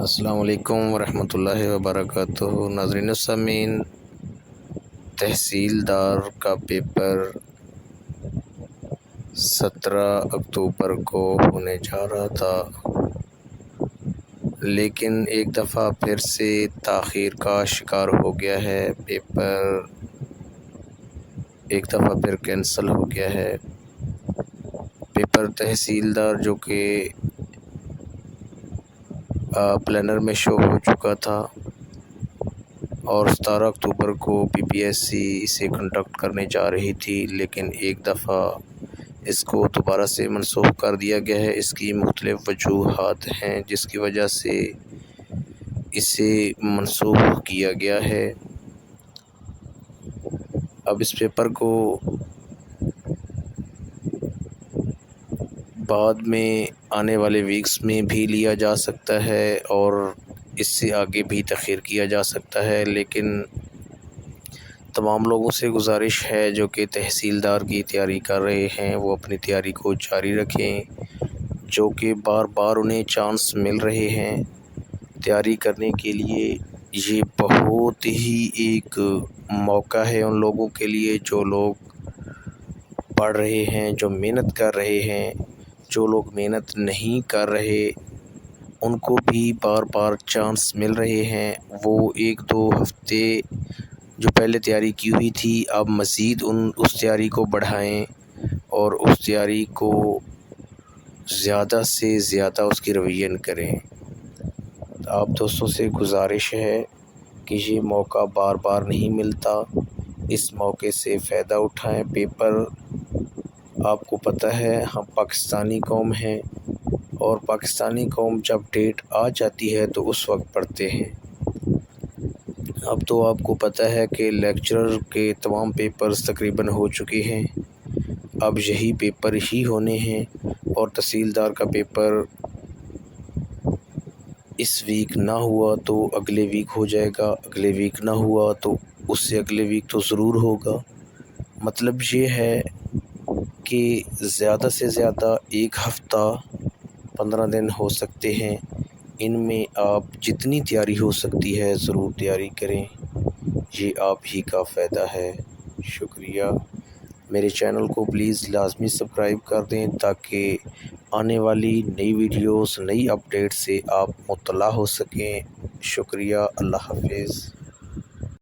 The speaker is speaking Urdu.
السلام علیکم ورحمۃ اللہ وبرکاتہ۔ ناظرین السامعین، تحصیلدار کا پیپر 17 اکتوبر کو ہونے جا رہا تھا، لیکن ایک دفعہ پھر سے تاخیر کا شکار ہو گیا ہے۔ پیپر ایک دفعہ پھر کینسل ہو گیا ہے۔ پیپر تحصیلدار جو کہ پلینر میں شو ہو چکا تھا اور 17 اکتوبر کو PPSC اسے کنڈکٹ کرنے جا رہی تھی، لیکن ایک دفعہ اس کو دوبارہ سے منسوخ کر دیا گیا ہے۔ اس کی مختلف وجوہات ہیں جس کی وجہ سے اسے منسوخ کیا گیا ہے۔ اب اس پیپر کو بعد میں آنے والے ویکس میں بھی لیا جا سکتا ہے اور اس سے آگے بھی تاخیر کیا جا سکتا ہے، لیکن تمام لوگوں سے گزارش ہے جو کہ تحصیلدار کی تیاری کر رہے ہیں وہ اپنی تیاری کو جاری رکھیں، جو کہ بار بار انہیں چانس مل رہے ہیں تیاری کرنے کے لیے۔ یہ بہت ہی ایک موقع ہے ان لوگوں کے لیے جو لوگ پڑھ رہے ہیں، جو محنت کر رہے ہیں۔ جو لوگ محنت نہیں کر رہے ان کو بھی بار بار چانس مل رہے ہیں۔ وہ 1-2 ہفتے جو پہلے تیاری کی ہوئی تھی اب مزید اس تیاری کو بڑھائیں اور اس تیاری کو زیادہ سے زیادہ اس کی ریویژن کریں۔ آپ دوستوں سے گزارش ہے کہ یہ موقع بار بار نہیں ملتا، اس موقع سے فائدہ اٹھائیں۔ پیپر آپ کو پتہ ہے ہم پاکستانی قوم ہیں اور پاکستانی قوم جب ڈیٹ آ جاتی ہے تو اس وقت پڑھتے ہیں۔ اب تو آپ کو پتہ ہے کہ لیکچرر کے تمام پیپرز تقریباً ہو چکے ہیں، اب یہی پیپر ہی ہونے ہیں اور تحصیلدار کا پیپر اس ویک نہ ہوا تو اگلے ویک ہو جائے گا، اگلے ویک نہ ہوا تو اس سے اگلے ویک تو ضرور ہوگا۔ مطلب یہ ہے کہ زیادہ سے زیادہ 1 ہفتہ 15 دن ہو سکتے ہیں، ان میں آپ جتنی تیاری ہو سکتی ہے ضرور تیاری کریں، یہ آپ ہی کا فائدہ ہے۔ شکریہ۔ میرے چینل کو پلیز لازمی سبسکرائب کر دیں تاکہ آنے والی نئی ویڈیوز، نئی اپڈیٹ سے آپ مطلع ہو سکیں۔ شکریہ۔ اللہ حافظ۔